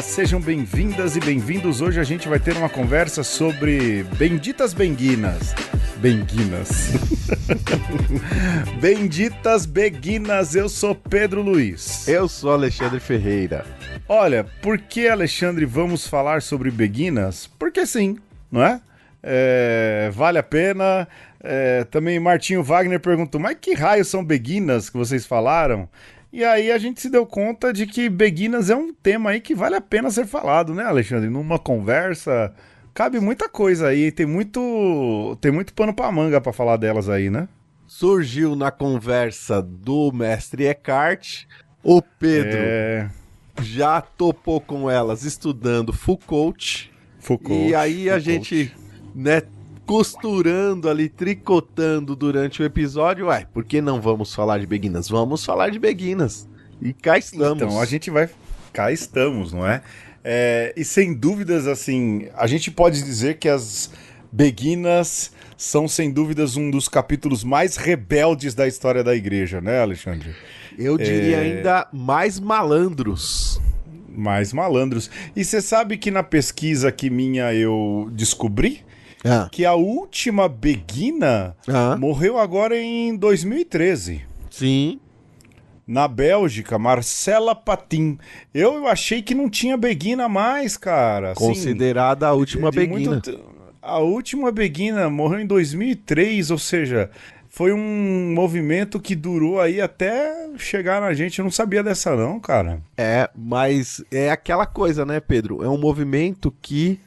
Sejam bem-vindas e bem-vindos. Hoje a gente vai ter uma conversa sobre benditas benguinas. Benguinas. Benditas beguinas. Eu sou Pedro Luiz. Eu sou Alexandre Ferreira. Olha, por que, Alexandre, vamos falar sobre beguinas? Porque sim, não é? Vale a pena. Também Martinho Wagner perguntou, mas que raio são beguinas que vocês falaram? E aí a gente se deu conta de que beguinas é um tema aí que vale a pena ser falado, né, Alexandre? Numa conversa, cabe muita coisa aí, tem muito pano pra manga pra falar delas aí, né? Surgiu na conversa do mestre Eckhart, o Pedro já topou com elas estudando Foucault. E aí a gente, né, costurando ali, tricotando durante o episódio, por que não vamos falar de beguinas? Vamos falar de beguinas. E cá estamos. Então, a gente vai... Cá estamos, não é? E sem dúvidas, assim, a gente pode dizer que as beguinas são, sem dúvidas, um dos capítulos mais rebeldes da história da igreja, né, Alexandre? Eu diria ainda mais malandros. Mais malandros. E você sabe que na pesquisa que minha eu descobri que a última beguina morreu agora em 2013. Sim. Na Bélgica, Marcela Patin. Eu achei que não tinha beguina mais, cara. Considerada a última beguina. A última beguina morreu em 2003, ou seja, foi um movimento que durou aí até chegar na gente. Eu não sabia dessa não, cara. Mas é aquela coisa, né, Pedro? É um movimento que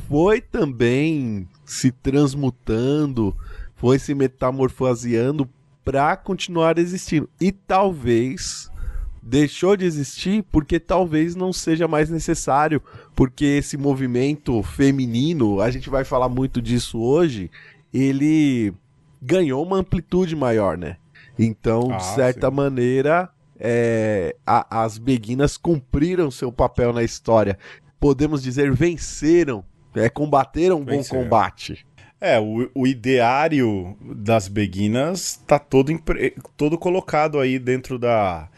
foi também se transmutando, foi se metamorfoseando para continuar existindo. E talvez deixou de existir porque talvez não seja mais necessário, porque esse movimento feminino, a gente vai falar muito disso hoje, ele ganhou uma amplitude maior, né? Então, de certa maneira, as beguinas cumpriram seu papel na história. Podemos dizer, venceram. Combateram um bom combate. O ideário das beguinas tá todo colocado aí dentro da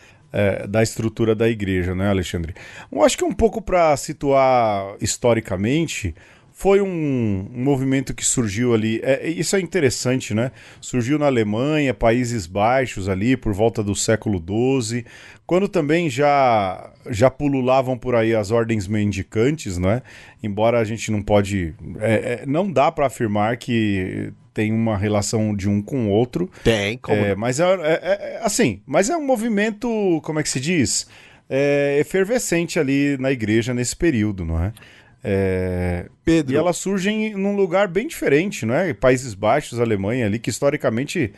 estrutura da igreja, né, Alexandre? Eu acho que um pouco para situar historicamente, foi um movimento que surgiu ali, isso é interessante, né? Surgiu na Alemanha, Países Baixos ali, por volta do século XII, quando também já pululavam por aí as ordens mendicantes, né? Embora a gente não pode... não dá para afirmar que tem uma relação de um com o outro. Tem, como não? Mas mas é um movimento, como é que se diz? Efervescente ali na igreja nesse período, não é? Pedro. E elas surgem num lugar bem diferente, né? Países Baixos, Alemanha ali, que historicamente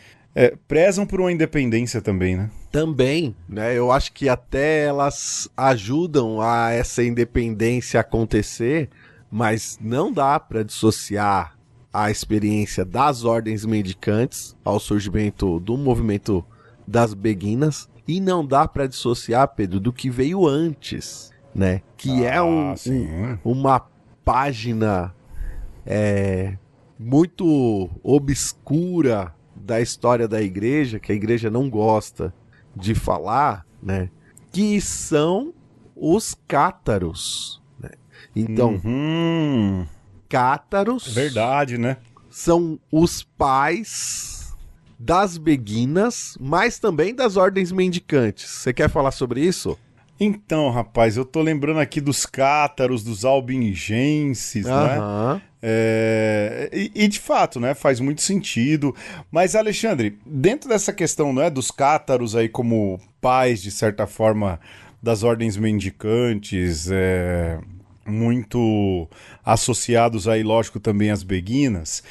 prezam por uma independência também, né? Também, né? Eu acho que até elas ajudam a essa independência acontecer, mas não dá para dissociar a experiência das ordens mendicantes ao surgimento do movimento das beguinas, e não dá para dissociar, Pedro, do que veio antes, né? Que uma página muito obscura da história da igreja, que a igreja não gosta de falar, né? Que são os cátaros, né? Então, cátaros... Verdade, né? São os pais das beguinas, mas também das ordens mendicantes. Você quer falar sobre isso? Então, rapaz, eu tô lembrando aqui dos cátaros, dos albingenses, né? E de fato, né, faz muito sentido. Mas, Alexandre, dentro dessa questão, né, dos cátaros aí como pais, de certa forma, das ordens mendicantes, muito associados aí, lógico, também às beguinas,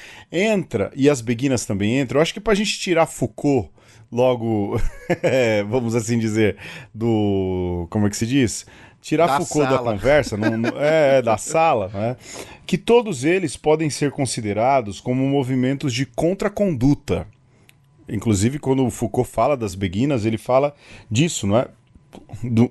e as beguinas também entram, eu acho que pra gente tirar Foucault logo, vamos assim dizer, como é que se diz? Tirar Foucault da conversa, da sala, né? Que todos eles podem ser considerados como movimentos de contraconduta. Inclusive, quando o Foucault fala das beguinas, ele fala disso, não é?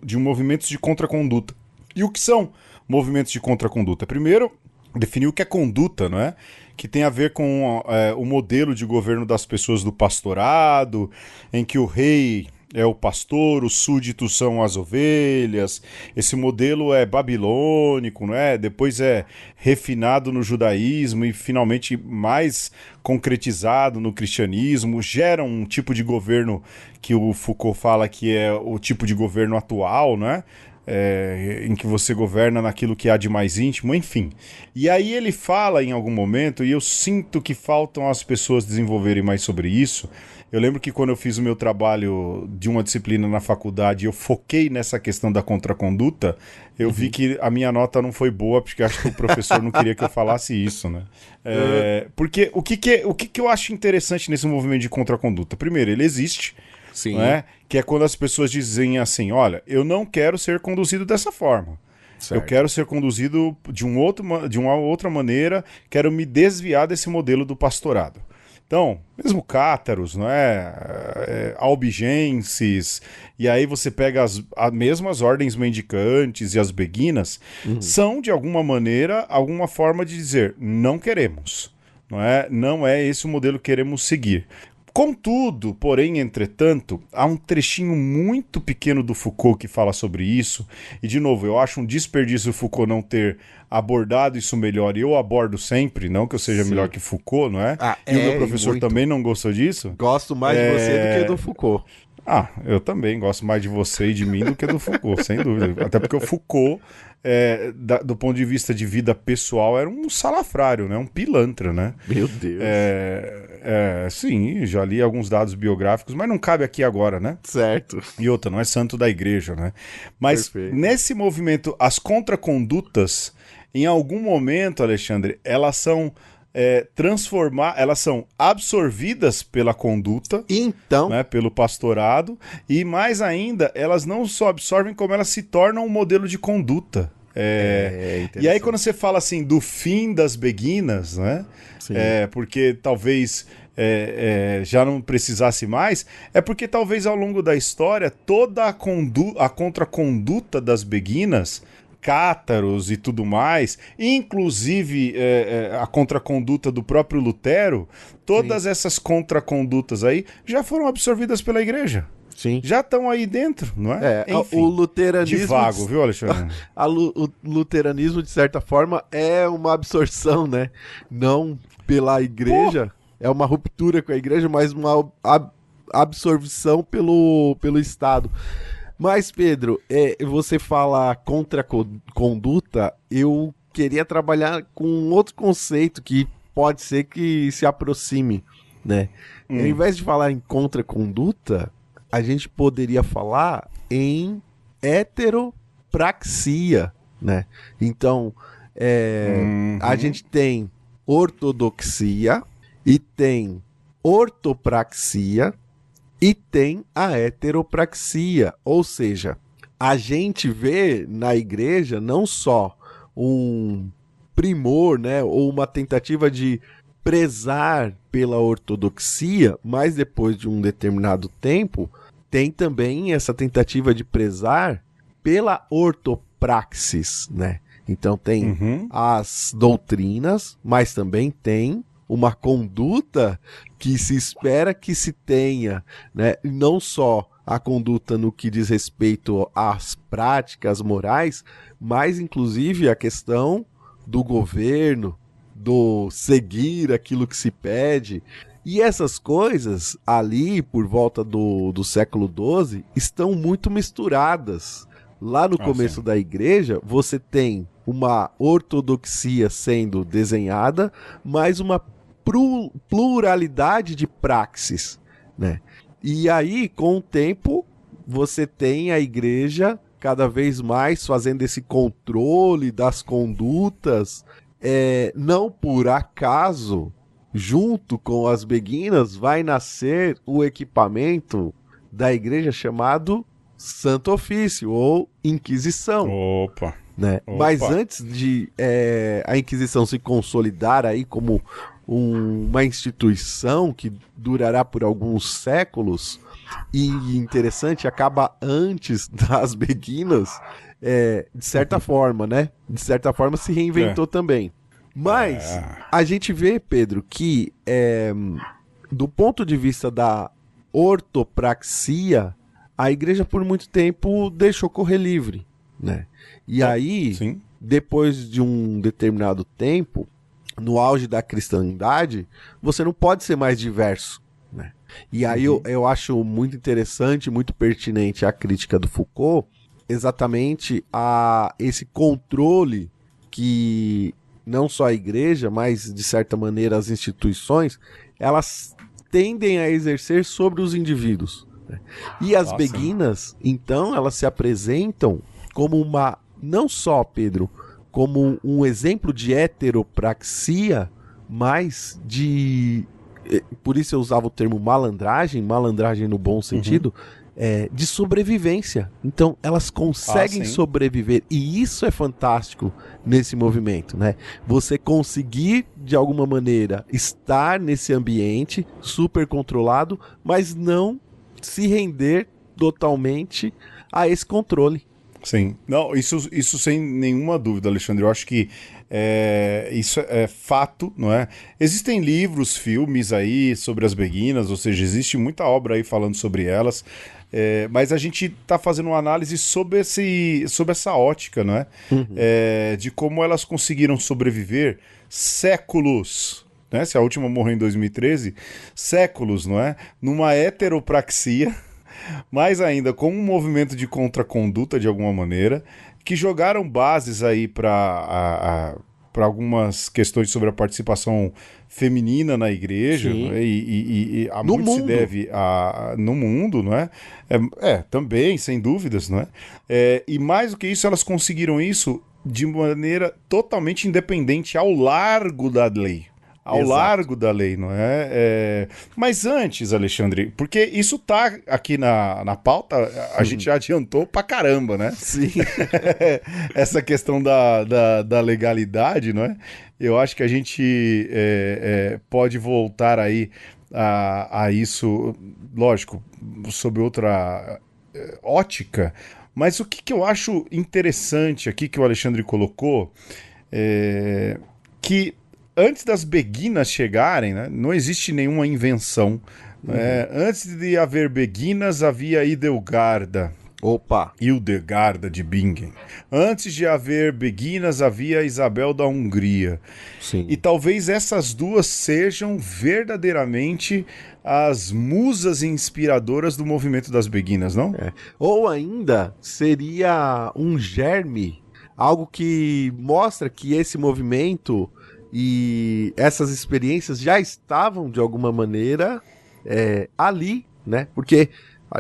De movimentos de contraconduta. E o que são movimentos de contraconduta? Primeiro, definir o que é conduta, não é? Que tem a ver com o modelo de governo das pessoas do pastorado, em que o rei é o pastor, os súditos são as ovelhas. Esse modelo é babilônico, não é? Depois é refinado no judaísmo e finalmente mais concretizado no cristianismo. Gera um tipo de governo que o Foucault fala que é o tipo de governo atual, não é? Em que você governa naquilo que há de mais íntimo, enfim. E aí ele fala em algum momento, e eu sinto que faltam as pessoas desenvolverem mais sobre isso. Eu lembro que quando eu fiz o meu trabalho de uma disciplina na faculdade, eu foquei nessa questão da contraconduta, eu vi que a minha nota não foi boa, porque acho que o professor não queria que eu falasse isso, né? Porque o que eu acho interessante nesse movimento de contraconduta? Primeiro, ele existe, Sim. não é? Que é quando as pessoas dizem assim, olha, eu não quero ser conduzido dessa forma. Certo. Eu quero ser conduzido de uma outra maneira, quero me desviar desse modelo do pastorado. Então, mesmo cátaros, não é? Albigenses, e aí você pega as mesmas ordens mendicantes e as beguinas, são, de alguma maneira, alguma forma de dizer, não queremos, não é? Não é esse o modelo que queremos seguir. Contudo, porém, entretanto, há um trechinho muito pequeno do Foucault que fala sobre isso, e de novo, eu acho um desperdício o Foucault não ter abordado isso melhor, e eu abordo sempre, não que eu seja melhor que Foucault, não é? E o meu professor muito. também não gostou disso. Gosto mais de você do que do Foucault. Ah, eu também gosto mais de você e de mim do que do Foucault, sem dúvida. Até porque o Foucault, do ponto de vista de vida pessoal, era um salafrário, né? Um pilantra, né? Meu Deus. Sim, já li alguns dados biográficos, mas não cabe aqui agora, né? Certo. E outra, não é santo da igreja, né? Mas Perfeito. nesse movimento, as contracondutas, em algum momento, Alexandre, elas são elas são absorvidas pela conduta, então, né, pelo pastorado, e mais ainda, elas não só absorvem, como elas se tornam um modelo de conduta. E aí quando você fala assim do fim das beguinas, né? Porque talvez já não precisasse mais, é porque talvez ao longo da história toda a contraconduta das beguinas, cátaros e tudo mais, inclusive a contraconduta do próprio Lutero, todas essas contracondutas aí já foram absorvidas pela igreja. Sim. Já estão aí dentro, não é? Enfim, o luteranismo... Divago, viu, Alexandre? O luteranismo, de certa forma, é uma absorção, né? Não pela igreja, é uma ruptura com a igreja, mas uma absorção pelo Estado. Mas, Pedro, você fala contra conduta, eu queria trabalhar com um outro conceito que pode ser que se aproxime, né? Ao invés de falar em contraconduta, a gente poderia falar em heteropraxia, né? Então, a gente tem ortodoxia e tem ortopraxia e tem a heteropraxia, ou seja, a gente vê na igreja não só um primor, né, ou uma tentativa de prezar pela ortodoxia, mas depois de um determinado tempo, tem também essa tentativa de prezar pela ortopraxis, né? Então tem as doutrinas, mas também tem uma conduta que se espera que se tenha, né? Não só a conduta no que diz respeito às práticas morais, mas inclusive a questão do governo, do seguir aquilo que se pede. E essas coisas ali, por volta do século XII, estão muito misturadas. Lá no começo da igreja, você tem uma ortodoxia sendo desenhada, mas uma pluralidade de praxis, né? E aí, com o tempo, você tem a igreja cada vez mais fazendo esse controle das condutas, não por acaso, junto com as beguinas, vai nascer o equipamento da igreja chamado Santo Ofício ou Inquisição. Opa! Né? Mas antes de a Inquisição se consolidar aí como uma instituição que durará por alguns séculos, e interessante, acaba antes das beguinas, de certa forma, né? De certa forma se reinventou também. Mas a gente vê, Pedro, que do ponto de vista da ortopraxia, a igreja por muito tempo deixou correr livre, né? E aí, Sim. depois de um determinado tempo, no auge da cristandade, você não pode ser mais diverso, né? E aí eu acho muito interessante, muito pertinente a crítica do Foucault, exatamente a esse controle que não só a igreja, mas de certa maneira as instituições, elas tendem a exercer sobre os indivíduos, né? E as beguinas, então, elas se apresentam como uma, não só, Pedro, como um exemplo de heteropraxia, mas de... Por isso eu usava o termo malandragem no bom sentido, de sobrevivência. Então, elas conseguem sobreviver. E isso é fantástico nesse movimento, né? Você conseguir, de alguma maneira, estar nesse ambiente super controlado, mas não se render totalmente a esse controle. Sim, não, isso sem nenhuma dúvida, Alexandre. Eu acho que isso é fato, não é? Existem livros, filmes aí sobre as beguinas, ou seja, existe muita obra aí falando sobre elas, mas a gente está fazendo uma análise sobre essa ótica, não é? De como elas conseguiram sobreviver séculos, né? Se a última morreu em 2013, séculos, não é? Numa heteropraxia. Mais ainda, com um movimento de contraconduta, de alguma maneira, que jogaram bases aí para algumas questões sobre a participação feminina na igreja, né? E a muito se deve no mundo, não é? Também, sem dúvidas, não é? E mais do que isso, elas conseguiram isso de maneira totalmente independente ao largo da lei. Ao largo da lei, não é? Mas antes, Alexandre, porque isso tá aqui na pauta, a gente já adiantou pra caramba, né? Sim. Essa questão da legalidade, não é? Eu acho que a gente pode voltar aí a isso, lógico, sob outra ótica, mas o que eu acho interessante aqui que o Alexandre colocou que antes das beguinas chegarem, né, não existe nenhuma invenção. Né? Antes de haver beguinas, havia Hildegarda. Hildegarda de Bingen. Antes de haver beguinas, havia Isabel da Hungria. Sim. E talvez essas duas sejam verdadeiramente as musas inspiradoras do movimento das beguinas, não? Ou ainda seria um germe, algo que mostra que esse movimento e essas experiências já estavam, de alguma maneira, ali, né? Porque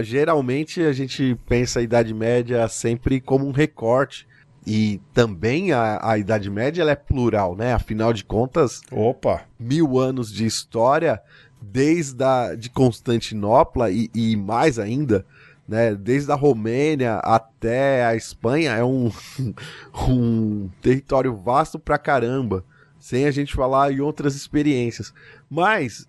geralmente a gente pensa a Idade Média sempre como um recorte. E também a Idade Média ela é plural, né? Afinal de contas, 1000 anos de história, desde de Constantinopla e mais ainda, né? Desde a Romênia até a Espanha, é um território vasto pra caramba. Sem a gente falar em outras experiências. Mas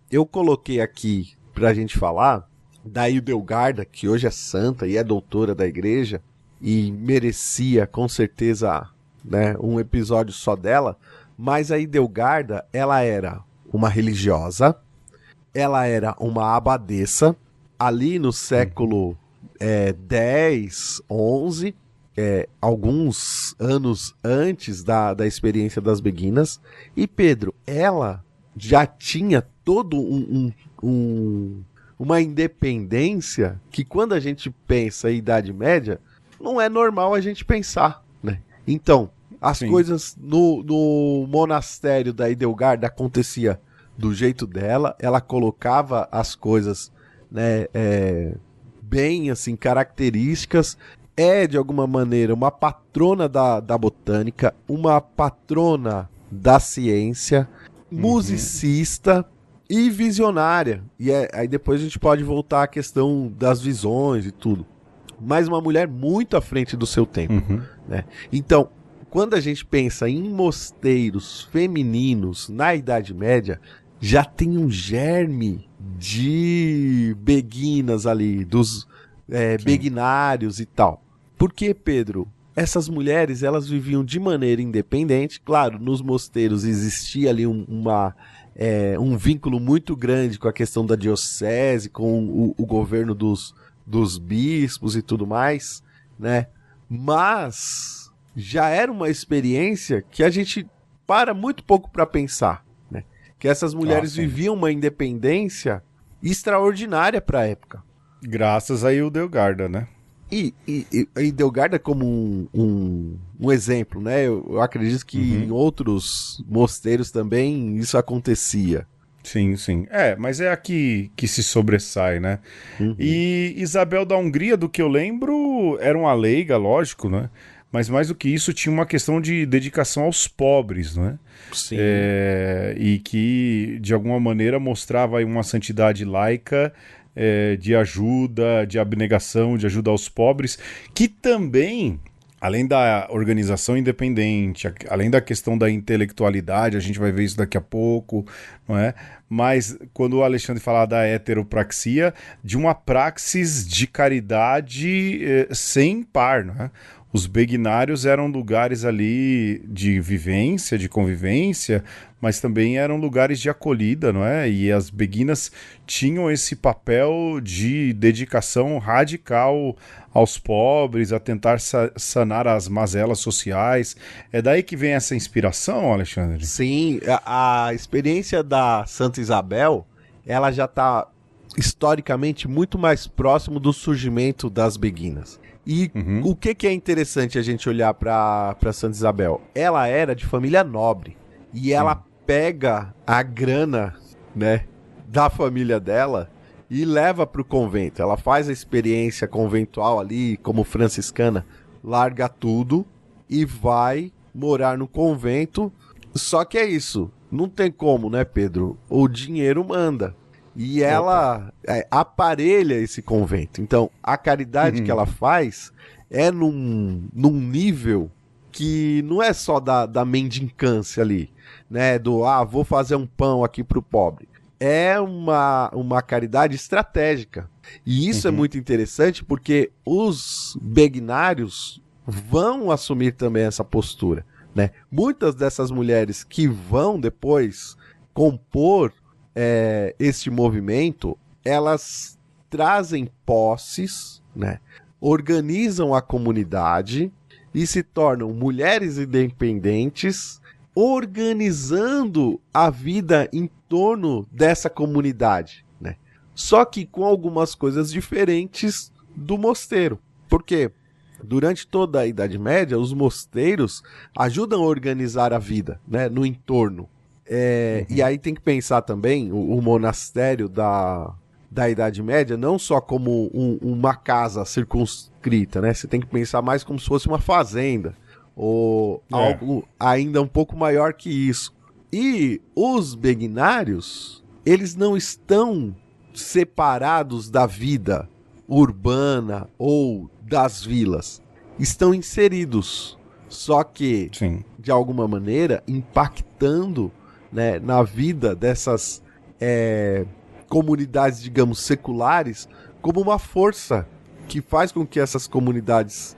eu coloquei aqui pra gente falar da Hildegarda, que hoje é santa e é doutora da igreja, e merecia, com certeza, né, um episódio só dela. Mas a Hildegarda, ela era uma religiosa, ela era uma abadesa, ali no século 10, 11... alguns anos antes da experiência das beguinas. E Pedro, ela já tinha todo uma independência que quando a gente pensa em Idade Média, não é normal a gente pensar, né? Então, as coisas no monastério da Hildegarda acontecia do jeito dela, ela colocava as coisas, né, bem assim, características. De alguma maneira, uma patrona da botânica, uma patrona da ciência, musicista e visionária. E aí depois a gente pode voltar à questão das visões e tudo. Mas uma mulher muito à frente do seu tempo. Né? Então, quando a gente pensa em mosteiros femininos na Idade Média, já tem um germe de beguinas ali, dos beguinários e tal. Porque, Pedro, essas mulheres elas viviam de maneira independente. Claro, nos mosteiros existia ali um vínculo muito grande com a questão da diocese, com o governo dos dos bispos e tudo mais, né? Mas já era uma experiência que a gente para muito pouco para pensar, né? Que essas mulheres viviam uma independência extraordinária para a época. Graças a Hildegarda, né? E Hildegarda como um exemplo, né? Eu acredito que em outros mosteiros também isso acontecia. Sim, sim. Mas é aqui que se sobressai, né? E Isabel da Hungria, do que eu lembro, era uma leiga, lógico, né? Mas mais do que isso, tinha uma questão de dedicação aos pobres, né? Sim. E que, de alguma maneira, mostrava aí uma santidade laica, de ajuda, de abnegação, de ajuda aos pobres, que também, além da organização independente, além da questão da intelectualidade, a gente vai ver isso daqui a pouco, não é? Mas quando o Alexandre fala da heteropraxia, de uma praxis de caridade sem par, não é? Os beguinários eram lugares ali de vivência, de convivência, mas também eram lugares de acolhida, não é? E as beguinas tinham esse papel de dedicação radical aos pobres, a tentar sanar as mazelas sociais. É daí que vem essa inspiração, Alexandre? Sim, a experiência da Santa Isabel, ela já está historicamente muito mais próximo do surgimento das beguinas. E o que é interessante a gente olhar para Santa Isabel? Ela era de família nobre e ela pega a grana, né, da família dela e leva para o convento. Ela faz a experiência conventual ali como franciscana, larga tudo e vai morar no convento. Só que é isso, não tem como, né, Pedro? O dinheiro manda. E ela aparelha esse convento. Então, a caridade que ela faz é num nível que não é só da mendicância ali, né? Vou fazer um pão aqui pro pobre. É uma caridade estratégica. E isso é muito interessante porque os begnários vão assumir também essa postura, né? Muitas dessas mulheres que vão depois compor este movimento, elas trazem posses, né? Organizam a comunidade e se tornam mulheres independentes, organizando a vida em torno dessa comunidade, né? Só que com algumas coisas diferentes do mosteiro. Por quê? Durante toda a Idade Média, os mosteiros ajudam a organizar a vida, né, no entorno. E aí tem que pensar também o monastério da Idade Média não só como uma casa circunscrita, né? Você tem que pensar mais como se fosse uma fazenda ou algo ainda um pouco maior que isso. E os begnários, eles não estão separados da vida urbana ou das vilas. Estão inseridos, só que, de alguma maneira, impactando, né, na vida dessas comunidades, digamos, seculares, como uma força que faz com que essas comunidades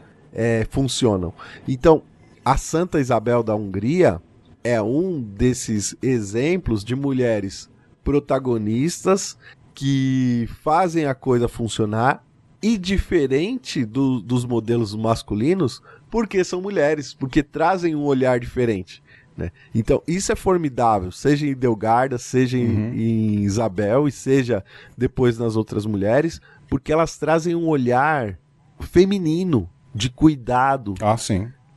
funcionam. Então, a Santa Isabel da Hungria é um desses exemplos de mulheres protagonistas que fazem a coisa funcionar e diferente dos modelos masculinos, porque são mulheres, porque trazem um olhar diferente, né? Então, isso é formidável, seja em Hildegarda, seja em Isabel e seja depois nas outras mulheres, porque elas trazem um olhar feminino, de cuidado,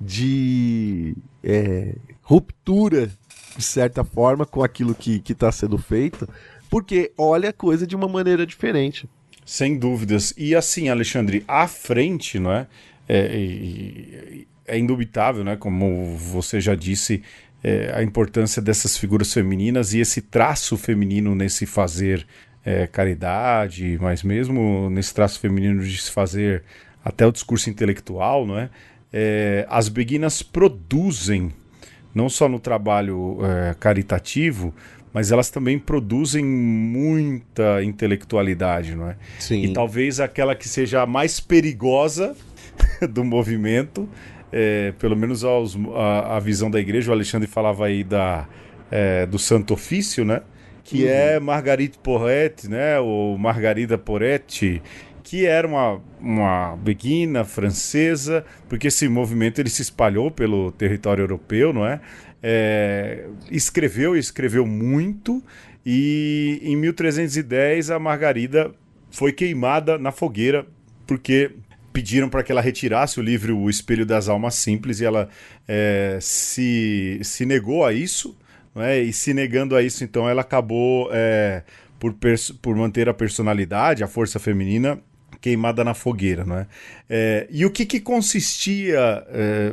de ruptura, de certa forma, com aquilo que está sendo feito, porque olha a coisa de uma maneira diferente. Sem dúvidas. E assim, Alexandre, à frente, não é? É indubitável, né? Como você já disse, a importância dessas figuras femininas e esse traço feminino nesse fazer caridade, mas mesmo nesse traço feminino de se fazer até o discurso intelectual, não é? As beguinas produzem, não só no trabalho caritativo, mas elas também produzem muita intelectualidade, não é? Sim. E talvez aquela que seja a mais perigosa do movimento, pelo menos a visão da igreja, o Alexandre falava aí do Santo Ofício, né? Que é Marguerite Porete, né? Ou Margarida Porete, que era uma beguina francesa, porque esse movimento ele se espalhou pelo território europeu, não é? Escreveu muito, e em 1310 a Margarida foi queimada na fogueira, porque pediram para que ela retirasse o livro O Espelho das Almas Simples, e ela se negou a isso, não é? E se negando a isso, então ela acabou, por manter a personalidade, a força feminina, queimada na fogueira, não é? E o que consistia,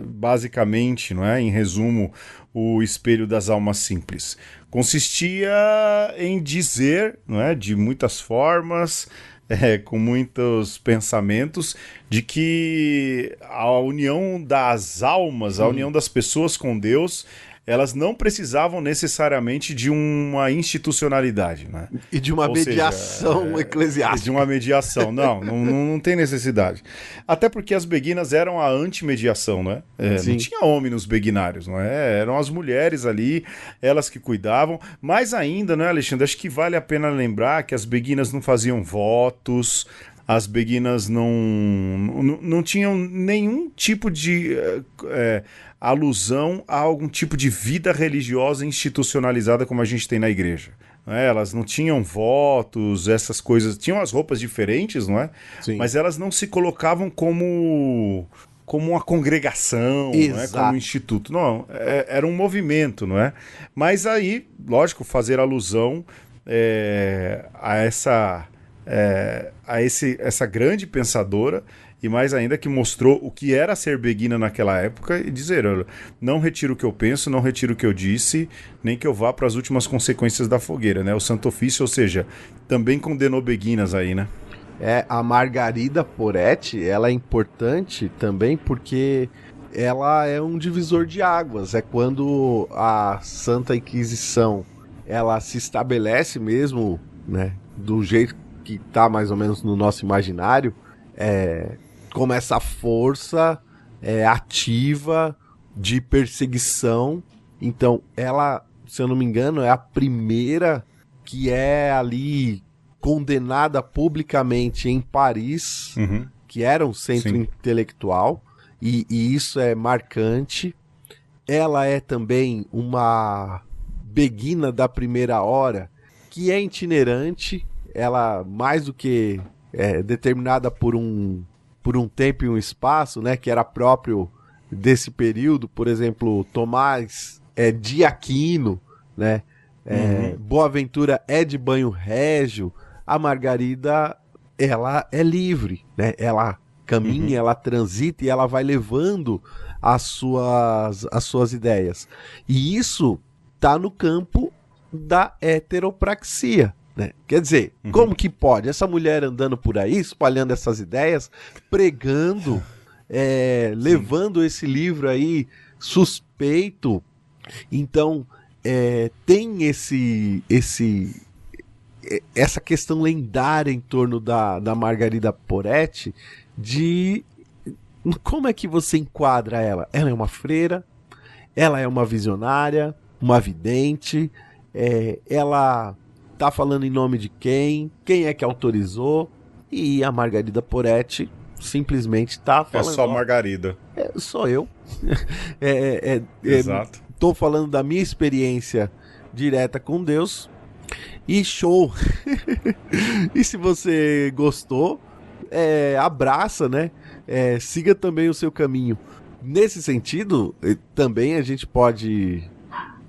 basicamente, não é? Em resumo, o Espelho das Almas Simples? Consistia em dizer, não é? De muitas formas, com muitos pensamentos, de que a união das almas, a união das pessoas com Deus, elas não precisavam necessariamente de uma institucionalidade, né? E de uma mediação eclesiástica. De uma mediação. Não tem necessidade. Até porque as beguinas eram a antimediação, né? Não tinha homem nos beguinários, não é? Eram as mulheres ali, elas que cuidavam. Mais ainda, né, Alexandre? Acho que vale a pena lembrar que as beguinas não faziam votos, as beguinas não tinham nenhum tipo de alusão a algum tipo de vida religiosa institucionalizada como a gente tem na igreja. Elas não tinham votos, essas coisas. Tinham as roupas diferentes, não é? Sim. Mas elas não se colocavam como uma congregação, não é? Como um instituto. Não, era um movimento, não é? Mas aí, lógico, fazer alusão a essa grande pensadora, e mais ainda que mostrou o que era ser beguina naquela época, e dizer: não retiro o que eu penso, não retiro o que eu disse, nem que eu vá para as últimas consequências da fogueira, né? O Santo Ofício, ou seja, também condenou beguinas aí, né? A Margarida Poretti, ela é importante também porque ela é um divisor de águas. É quando a Santa Inquisição ela se estabelece mesmo, né, do jeito que tá mais ou menos no nosso imaginário, como essa força ativa de perseguição. Então ela, se eu não me engano, é a primeira que é ali condenada publicamente em Paris, que era um centro intelectual, e isso é marcante. Ela é também uma beguina da primeira hora, que é itinerante. Ela, mais do que determinada por um tempo e um espaço, né, que era próprio desse período. Por exemplo, Tomás de Aquino, né, Boaventura é de Banho Régio. A Margarida, ela é livre, né? Ela caminha, ela transita e ela vai levando as suas ideias. E isso tá no campo da heteropraxia, né? Quer dizer, como que pode? Essa mulher andando por aí, espalhando essas ideias, pregando, levando esse livro aí suspeito. Então, tem essa questão lendária em torno da Margarida Poretti, de como é que você enquadra ela? Ela é uma freira, ela é uma visionária, uma vidente, ela tá falando em nome de quem é que autorizou, e a Margarida Poretti simplesmente tá falando... É só Margarida. Sou eu. Exato. Tô falando da minha experiência direta com Deus, e show! E se você gostou, abraça, né? Siga também o seu caminho. Nesse sentido, também a gente pode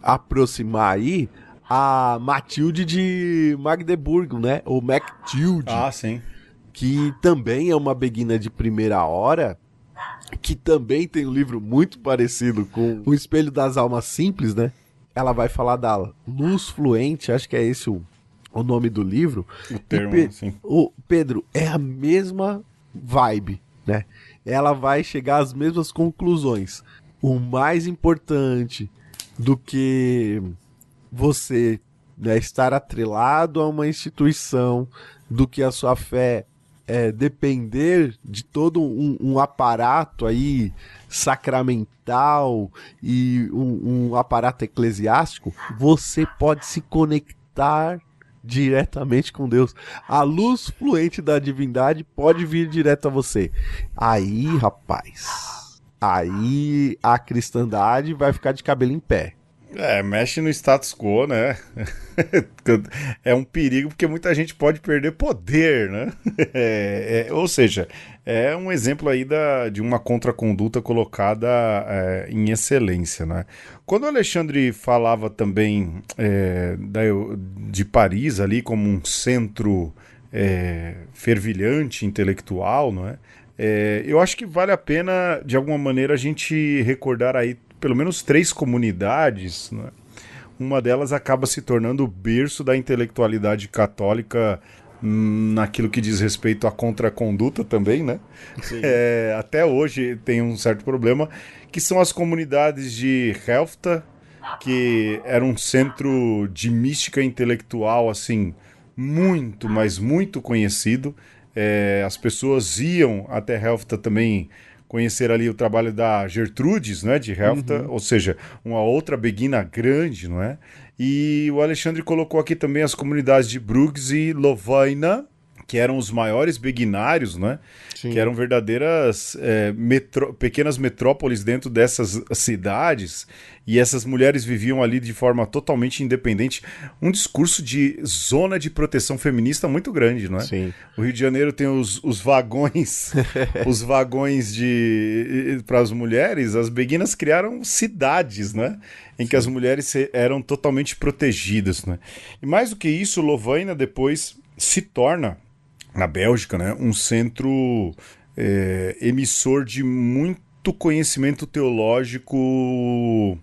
aproximar aí a Matilde de Magdeburgo, né? Ou Mactilde. Ah, sim. Que também é uma beguina de primeira hora, que também tem um livro muito parecido com O Espelho das Almas Simples, né? Ela vai falar da luz fluente, acho que é esse o nome do livro. O termo, sim. Pedro, é a mesma vibe, né? Ela vai chegar às mesmas conclusões. O mais importante do que você, né, estar atrelado a uma instituição, do que a sua fé depender de todo um aparato aí sacramental e um aparato eclesiástico, você pode se conectar diretamente com Deus. A luz fluente da divindade pode vir direto a você. Aí, rapaz, aí a cristandade vai ficar de cabelo em pé. Mexe no status quo, né? É um perigo porque muita gente pode perder poder, né? Ou seja, é um exemplo aí de uma contraconduta colocada em excelência, né? Quando o Alexandre falava também de Paris ali como um centro fervilhante intelectual, não é? Eu acho que vale a pena, de alguma maneira, a gente recordar aí pelo menos 3 comunidades, né? Uma delas acaba se tornando o berço da intelectualidade católica naquilo que diz respeito à contraconduta também, né? Até hoje tem um certo problema, que são as comunidades de Helfta, que era um centro de mística intelectual, assim, muito, mas muito conhecido. As pessoas iam até Helfta também conhecer ali o trabalho da Gertrudes, né, de Helfta, ou seja, uma outra beguina grande, não é? E o Alexandre colocou aqui também as comunidades de Bruges e Lovaina, que eram os maiores beguinários, né? Sim. Que eram verdadeiras pequenas metrópoles dentro dessas cidades, e essas mulheres viviam ali de forma totalmente independente. Um discurso de zona de proteção feminista muito grande, não é? Sim. O Rio de Janeiro tem os vagões, os vagões para as mulheres. As beguinas criaram cidades, né? Em que as mulheres eram totalmente protegidas, né? E mais do que isso, Lovaina depois se torna, na Bélgica, né, um centro emissor de muito conhecimento teológico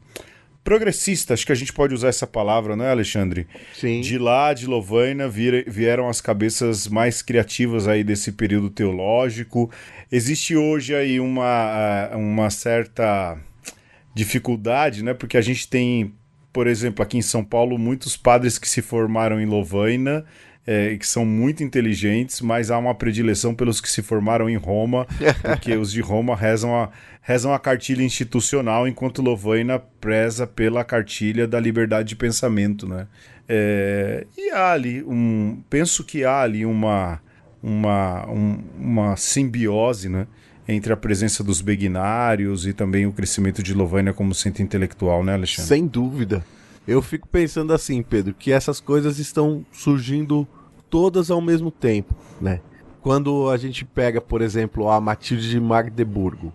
progressista, acho que a gente pode usar essa palavra, né, Alexandre? Sim. De lá, de Lovaina, vieram as cabeças mais criativas aí desse período teológico. Existe hoje aí uma certa dificuldade, né, porque a gente tem, por exemplo, aqui em São Paulo, muitos padres que se formaram em Lovaina, que são muito inteligentes, mas há uma predileção pelos que se formaram em Roma, porque os de Roma rezam a cartilha institucional, enquanto Lovaina preza pela cartilha da liberdade de pensamento, né? E há ali penso que há ali uma simbiose, né, entre a presença dos beguinários e também o crescimento de Lovaina como centro intelectual, né, Alexandre? Sem dúvida. Eu fico pensando assim, Pedro, que essas coisas estão surgindo todas ao mesmo tempo, né? Quando a gente pega, por exemplo, a Matilde de Magdeburgo.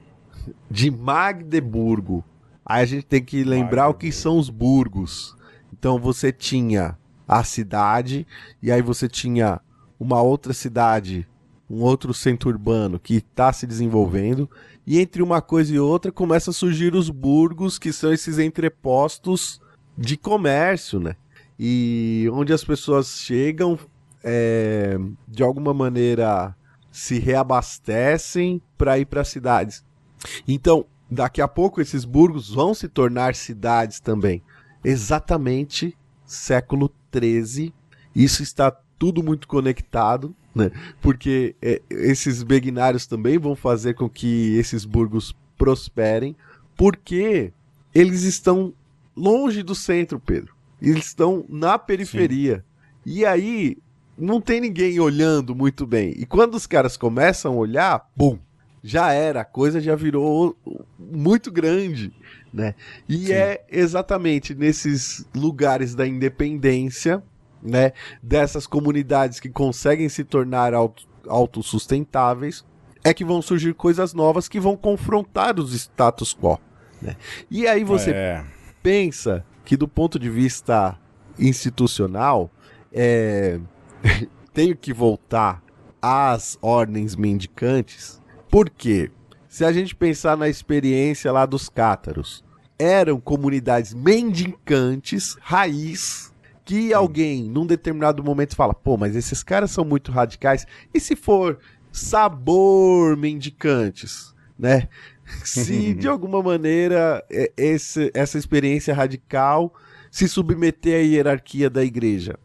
Aí a gente tem que lembrar o que são os burgos. Então você tinha a cidade, e aí você tinha uma outra cidade, um outro centro urbano que está se desenvolvendo, e entre uma coisa e outra começa a surgir os burgos, que são esses entrepostos de comércio, né? E onde as pessoas chegam, de alguma maneira se reabastecem para ir para as cidades. Então, daqui a pouco esses burgos vão se tornar cidades também. Exatamente século XIII. Isso está tudo muito conectado, né? Porque esses beguinários também vão fazer com que esses burgos prosperem, porque eles estão longe do centro, Pedro. Eles estão na periferia. Sim. E aí não tem ninguém olhando muito bem. E quando os caras começam a olhar, bum, já era, a coisa já virou muito grande, né? E Sim. É exatamente nesses lugares da independência, né, dessas comunidades que conseguem se tornar autossustentáveis, é que vão surgir coisas novas que vão confrontar os status quo, né? E aí você pensa que do ponto de vista institucional, tenho que voltar às ordens mendicantes, porque se a gente pensar na experiência lá dos cátaros, eram comunidades mendicantes, raiz, que alguém num determinado momento fala, pô, mas esses caras são muito radicais, e se for sabor mendicantes, né? Se de alguma maneira essa experiência radical se submeter à hierarquia da igreja.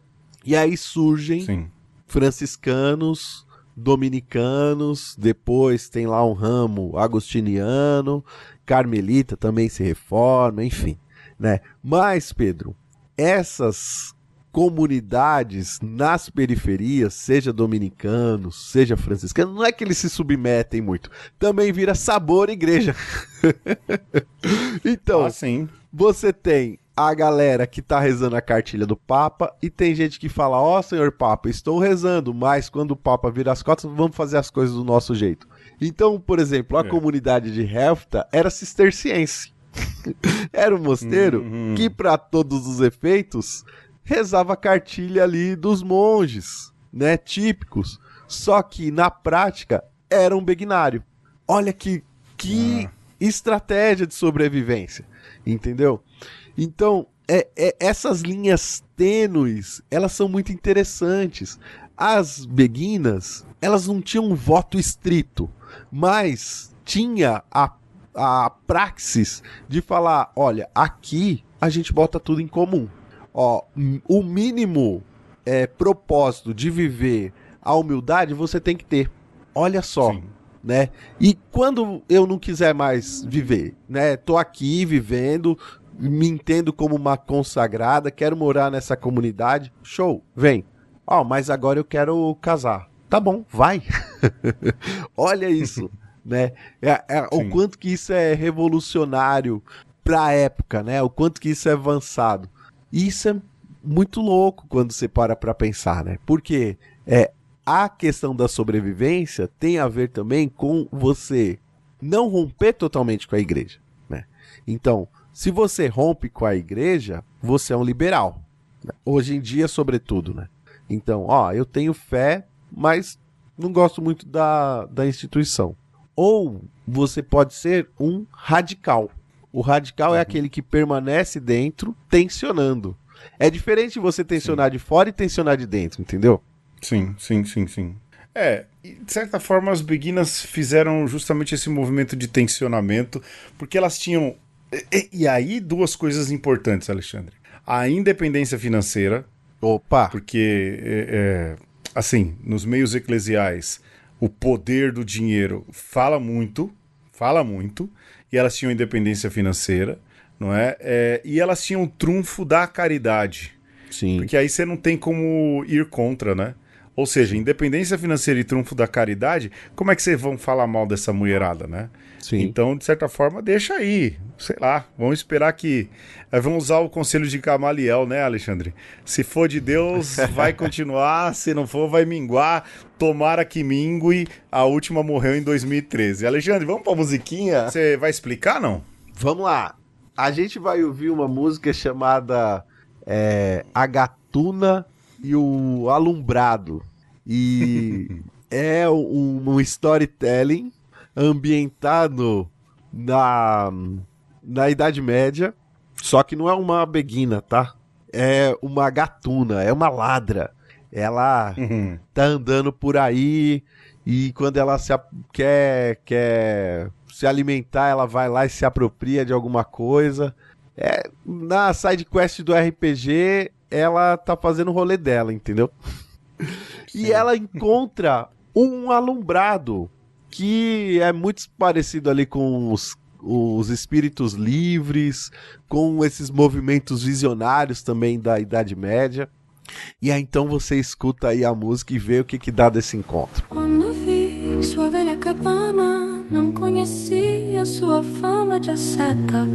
E aí surgem Sim. franciscanos, dominicanos, depois tem lá um ramo agostiniano, carmelita também se reforma, enfim, né? Mas, Pedro, essas comunidades nas periferias, seja dominicanos, seja franciscanos, não é que eles se submetem muito, também vira sabor igreja. Então, você tem a galera que tá rezando a cartilha do Papa e tem gente que fala, ó, senhor Papa, estou rezando, mas quando o Papa vira as costas, vamos fazer as coisas do nosso jeito. Então, por exemplo, a comunidade de Helfta era cisterciense. Era um mosteiro que, para todos os efeitos, rezava a cartilha ali dos monges, né, típicos. Só que, na prática, era um beguinário. Olha que estratégia de sobrevivência, entendeu? Então, essas linhas tênues, elas são muito interessantes. As beguinas, elas não tinham um voto estrito, mas tinha a praxis de falar, olha, aqui a gente bota tudo em comum. Ó, o mínimo propósito de viver a humildade você tem que ter. Olha só. Sim. Né? E quando eu não quiser mais viver, né? Tô aqui vivendo, me entendo como uma consagrada, quero morar nessa comunidade, show, vem. Ó, mas agora eu quero casar. Tá bom, vai. Olha isso, né? O quanto que isso é revolucionário pra época, né? O quanto que isso é avançado. Isso é muito louco quando você para pra pensar, né? Porque a questão da sobrevivência tem a ver também com você não romper totalmente com a igreja, né? Então, se você rompe com a igreja, você é um liberal, né? Hoje em dia, sobretudo, né? Então, eu tenho fé, mas não gosto muito da instituição. Ou você pode ser um radical. O radical é aquele que permanece dentro, tensionando. É diferente você tensionar de fora e tensionar de dentro, entendeu? Sim. De certa forma as beguinas fizeram justamente esse movimento de tensionamento, porque elas tinham... E aí duas coisas importantes, Alexandre. A independência financeira. Opa! Porque, nos meios eclesiais, o poder do dinheiro fala muito, e elas tinham independência financeira, não é? E elas tinham o trunfo da caridade. Sim. Porque aí você não tem como ir contra, né? Ou seja, independência financeira e trunfo da caridade, como é que vocês vão falar mal dessa mulherada, né? Sim. Então, de certa forma, deixa aí. Sei lá, vamos esperar que... Vamos usar o conselho de Gamaliel, né, Alexandre? Se for de Deus, vai continuar. Se não for, vai minguar. Tomara que mingue. A última morreu em 2013. Alexandre, vamos pra musiquinha? Você vai explicar, não? Vamos lá. A gente vai ouvir uma música chamada A Gatuna e o Alumbrado. E é um storytelling ambientado na Idade Média, só que não é uma beguina, tá? É uma gatuna, é uma ladra. Ela tá andando por aí e quando ela quer se alimentar, ela vai lá e se apropria de alguma coisa. Na side quest do RPG, ela tá fazendo o rolê dela, entendeu? E ela encontra um alumbrado que é muito parecido ali com os espíritos livres, com esses movimentos visionários também da Idade Média. E aí então você escuta aí a música e vê o que dá desse encontro. Quando vi sua velha cabana, não conhecia sua fama de asceta.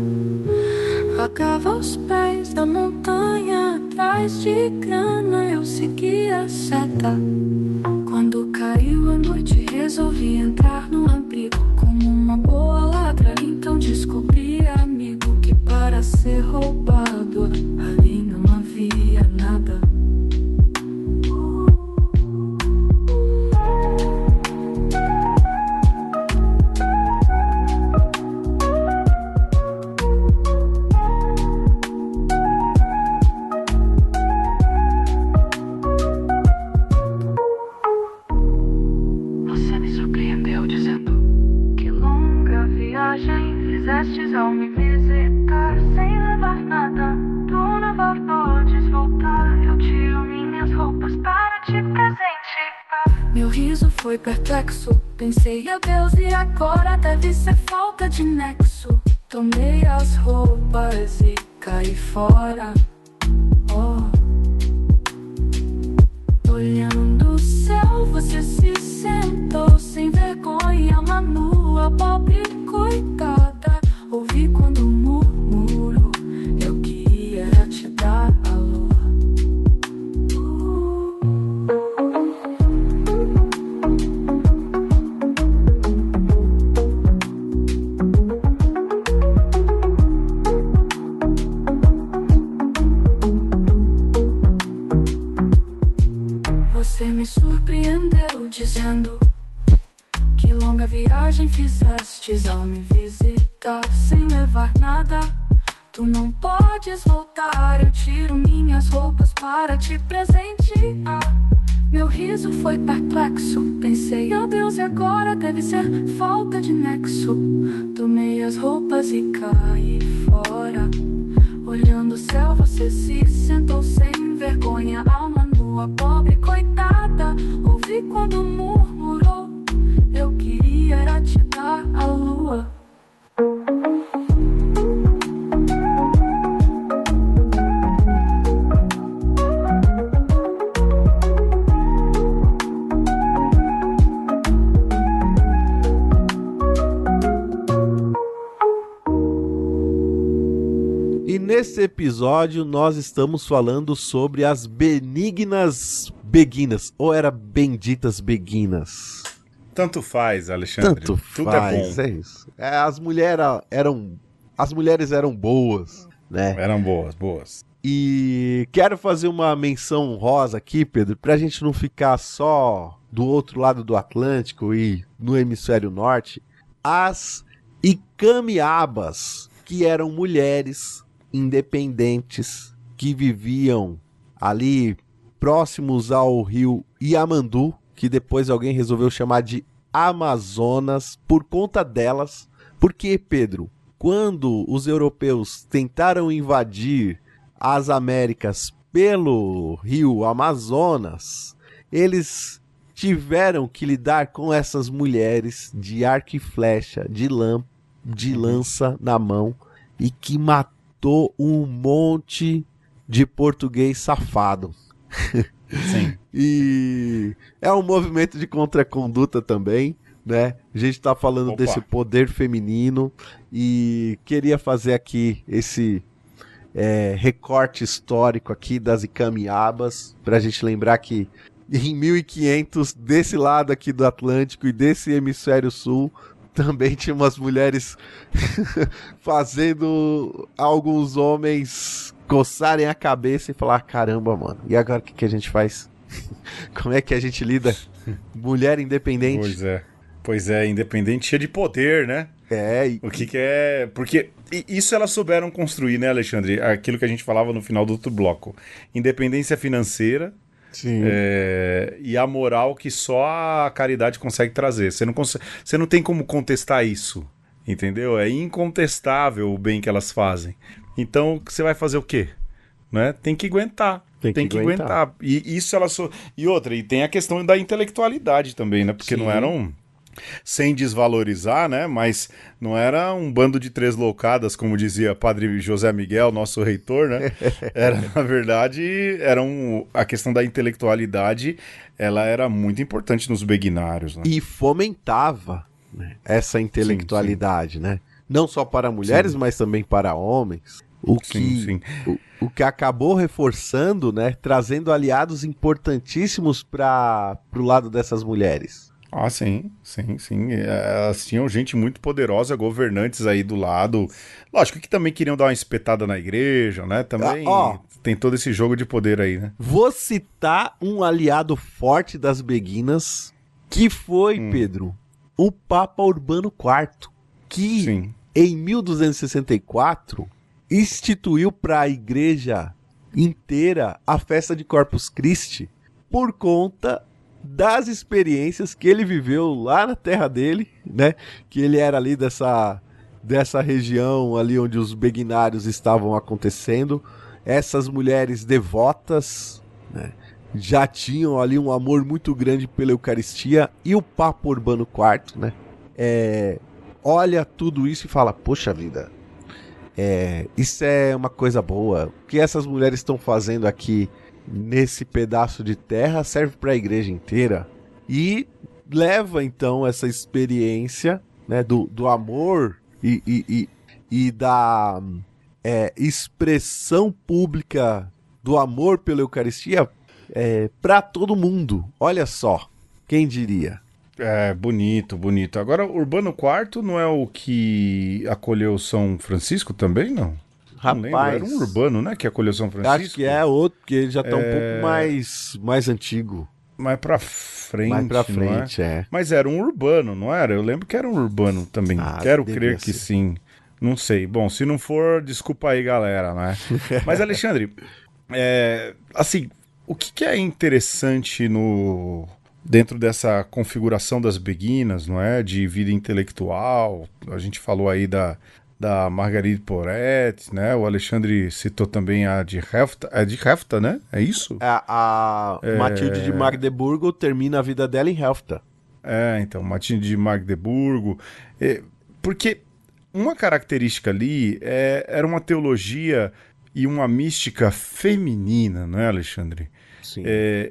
Vagava aos pés da montanha, atrás de grana eu seguia a seta. Quando caiu a noite resolvi entrar no abrigo como uma boa ladra. Então descobri, amigo, que para ser roubado ali não havia nada. Ao me visitar sem levar nada, tu não podes voltar. Eu tiro minhas roupas para te presentear. Meu riso foi perplexo, pensei adeus e agora deve ser falta de nexo. Tomei as roupas e caí fora. Oh. surpreendeu, dizendo que longa viagem fizestes ao me visitar sem levar nada. Tu não podes voltar, eu tiro minhas roupas para te presentear. Meu riso foi perplexo, pensei, oh Deus, e agora deve ser falta de nexo. Tomei as roupas e caí fora. Olhando o céu, você se sentou sem vergonha, alma nua, pobre coitada. Ouvi quando murmurou, eu queria era te dar a lua. E nesse episódio nós estamos falando sobre as benignas beguinas, ou era benditas beguinas? Tanto faz, Alexandre. Tanto Tudo faz, é bom. é isso. As mulheres eram boas, né? Eram boas, boas. E quero fazer uma menção honrosa aqui, Pedro, pra gente não ficar só do outro lado do Atlântico e no hemisfério norte. As Icamiabas, que eram mulheres independentes que viviam ali próximos ao rio Yamandu, que depois alguém resolveu chamar de Amazonas por conta delas. Porque, Pedro, quando os europeus tentaram invadir as Américas pelo rio Amazonas, eles tiveram que lidar com essas mulheres de arco e flecha, de lança na mão, e que matou um monte de português safado. Sim. E é um movimento de contraconduta também, né? A gente tá falando desse poder feminino e queria fazer aqui esse recorte histórico aqui das Icamiabas, pra gente lembrar que em 1500, desse lado aqui do Atlântico e desse hemisfério sul, também tinha umas mulheres fazendo alguns homens coçarem a cabeça e falar, caramba, mano, e agora o que a gente faz? Como é que a gente lida? Mulher independente. Pois é, independente, cheia de poder, né? O que é... Porque isso elas souberam construir, né, Alexandre? Aquilo que a gente falava no final do outro bloco. Independência financeira. Sim. E a moral que só a caridade consegue trazer. Você não tem como contestar isso, entendeu? É incontestável o bem que elas fazem. Então, você vai fazer o quê? Né? Tem que aguentar. Tem que aguentar. E isso elas... E outra, e tem a questão da intelectualidade também, né? Porque não eram... Sem desvalorizar, né? Mas não era um bando de três loucadas, como dizia Padre José Miguel, nosso reitor, né? Na verdade, a questão da intelectualidade, ela era muito importante nos beguinários, né? E fomentava, né, essa intelectualidade, né? Não só para mulheres, mas também para homens. O que acabou reforçando, né? Trazendo aliados importantíssimos para o lado dessas mulheres. Ah, sim. Elas tinham gente muito poderosa, governantes aí do lado. Lógico que também queriam dar uma espetada na igreja, né? Também tem todo esse jogo de poder aí, né? Vou citar um aliado forte das beguinas, que foi, Pedro, o Papa Urbano IV, que em 1264 instituiu para a igreja inteira a festa de Corpus Christi por conta das experiências que ele viveu lá na terra dele, né? Que ele era ali dessa região ali onde os beguinários estavam acontecendo. Essas mulheres devotas, né, já tinham ali um amor muito grande pela Eucaristia, e o Papa Urbano IV, né, olha tudo isso e fala, poxa vida, isso é uma coisa boa. O que essas mulheres estão fazendo aqui nesse pedaço de terra serve para a igreja inteira. E leva então essa experiência, né, do amor e da expressão pública do amor pela Eucaristia para todo mundo. Olha só, quem diria? Bonito. Agora, Urbano IV não é o que acolheu São Francisco também, não? Rapaz, não lembro. Era um Urbano, né, que acolheu São Francisco? Acho que é outro, porque ele já tá um pouco mais antigo. mais pra frente, Mais pra não frente, é? é. Mas era um urbano, não era? Eu lembro que era um urbano também. Quero devia crer que ser. sim. Não sei. Bom, se não for, desculpa aí, galera, né? Mas, Alexandre, assim, o que é interessante no dentro dessa configuração das beguinas, não é? De vida intelectual. A gente falou aí da Marguerite Porete, né? O Alexandre citou também a de Hefta. É de Hefta, né? É isso? A Matilde de Magdeburgo termina a vida dela em Helfta. Então, Matilde de Magdeburgo. Porque uma característica ali era uma teologia e uma mística feminina, não é, Alexandre? Sim.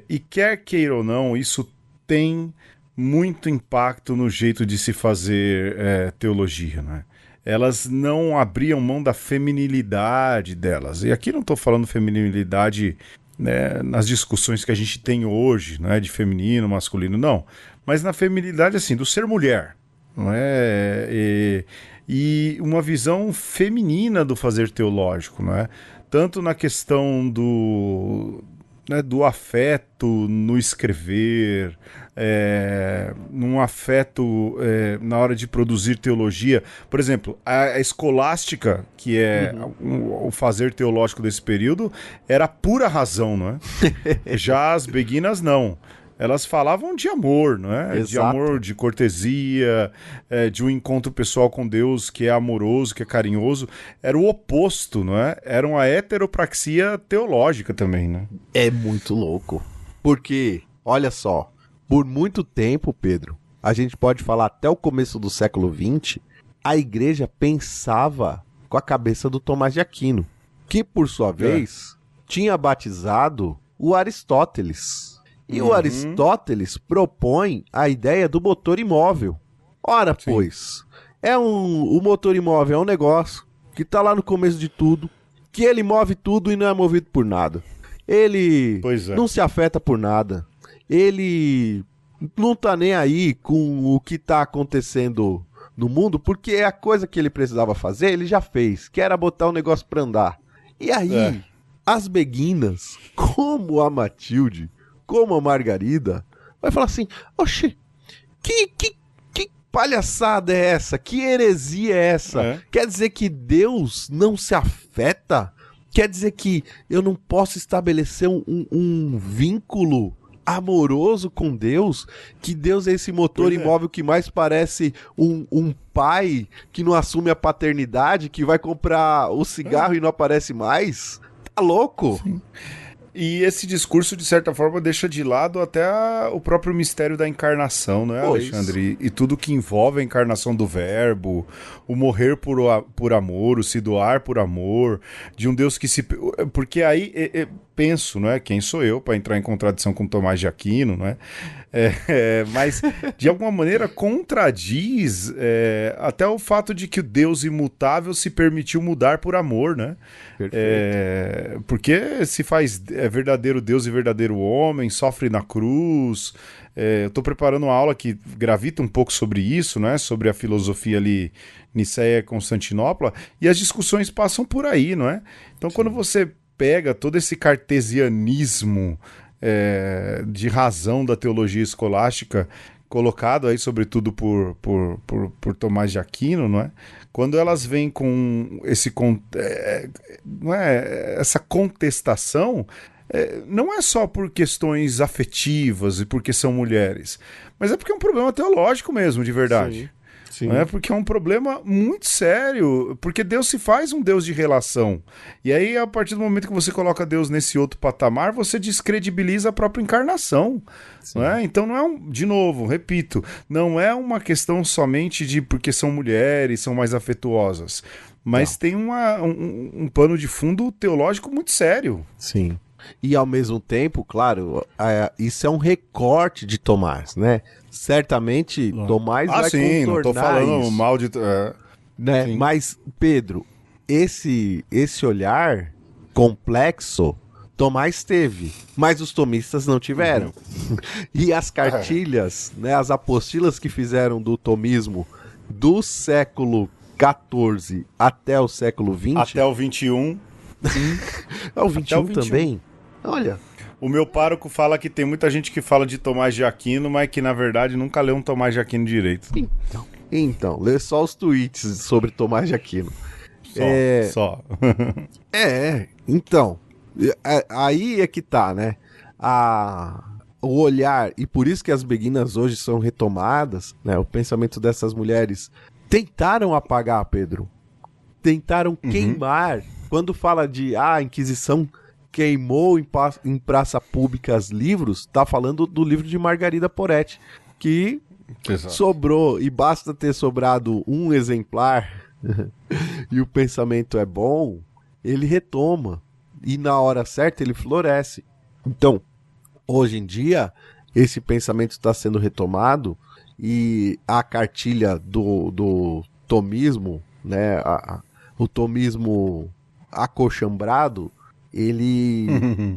E quer queira ou não, isso tem muito impacto no jeito de se fazer teologia, né? Elas não abriam mão da feminilidade delas. E aqui não estou falando feminilidade, né, nas discussões que a gente tem hoje, né, de feminino, masculino, não. Mas na feminilidade, assim, do ser mulher, não é? E uma visão feminina do fazer teológico, não é? Tanto na questão do afeto no escrever, num afeto na hora de produzir teologia. Por exemplo, a escolástica, que é o fazer teológico desse período, era pura razão, não é? Já as beguinas, não. Elas falavam de amor, não é? Exato. De amor, de cortesia, de um encontro pessoal com Deus que é amoroso, que é carinhoso. Era o oposto, não é? Era uma heteropraxia teológica também, né? É muito louco. Porque, olha só, por muito tempo, Pedro, a gente pode falar até o começo do século XX, a igreja pensava com a cabeça do Tomás de Aquino, que, por sua vez, tinha batizado o Aristóteles. E o Aristóteles propõe a ideia do motor imóvel. Ora, pois, o motor imóvel é um negócio que está lá no começo de tudo, que ele move tudo e não é movido por nada. Ele não se afeta por nada. Ele não tá nem aí com o que tá acontecendo no mundo, porque a coisa que ele precisava fazer, ele já fez, que era botar o negócio pra andar. E aí, as beguinas, como a Matilde, como a Margarida, vai falar assim, oxe, que palhaçada é essa? Que heresia é essa? Quer dizer que Deus não se afeta? Quer dizer que eu não posso estabelecer um vínculo amoroso com Deus? Que Deus é esse motor imóvel que mais parece um pai que não assume a paternidade, que vai comprar o cigarro e não aparece mais? Tá louco? Sim. E esse discurso, de certa forma, deixa de lado até o próprio mistério da encarnação, não é, Alexandre? E tudo que envolve a encarnação do verbo, o morrer por amor, o se doar por amor, de um Deus que se... Porque aí, penso, não é? Quem sou eu para entrar em contradição com Tomás de Aquino, não é? Mas, de alguma maneira, contradiz até o fato de que o Deus imutável se permitiu mudar por amor, né? Porque se faz verdadeiro Deus e verdadeiro homem, sofre na cruz. Eu estou preparando uma aula que gravita um pouco sobre isso, né? Sobre a filosofia ali, Niceia e Constantinopla, e as discussões passam por aí, não é? Então, quando você pega todo esse cartesianismo de razão da teologia escolástica, colocado aí sobretudo por Tomás de Aquino, não é? Quando elas vêm com essa contestação, não é só por questões afetivas e porque são mulheres, mas é porque é um problema teológico mesmo, de verdade. Sim. Não é? Porque é um problema muito sério, porque Deus se faz um Deus de relação. E aí, a partir do momento que você coloca Deus nesse outro patamar, você descredibiliza a própria encarnação. Não é? Então não é de novo, repito, não é uma questão somente de porque são mulheres, são mais afetuosas, mas tem um pano de fundo teológico muito sério. Sim. E ao mesmo tempo, claro, isso é um recorte de Tomás, né? Certamente Tomás vai contornar não tô falando isso, mal de... né? Mas, Pedro, esse olhar complexo Tomás teve, mas os tomistas não tiveram. E as cartilhas, né, as apostilas que fizeram do tomismo do século XIV até o século XX... Até o XXI. O XXI também. Olha, O meu pároco fala que tem muita gente que fala de Tomás de Aquino, mas que na verdade nunca leu um Tomás de Aquino direito. Então, lê só os tweets sobre Tomás de Aquino. Só. Então, aí é que tá, né? O olhar, e por isso que as beguinas hoje são retomadas, né? O pensamento dessas mulheres tentaram apagar, Pedro. Tentaram queimar. Quando fala de a Inquisição queimou em praça pública os livros, tá falando do livro de Margarida Poretti, que Exato. sobrou, e basta ter sobrado um exemplar e o pensamento é bom, ele retoma. E na hora certa ele floresce. Então, hoje em dia, esse pensamento está sendo retomado e a cartilha do tomismo, né, o tomismo acochambrado, ele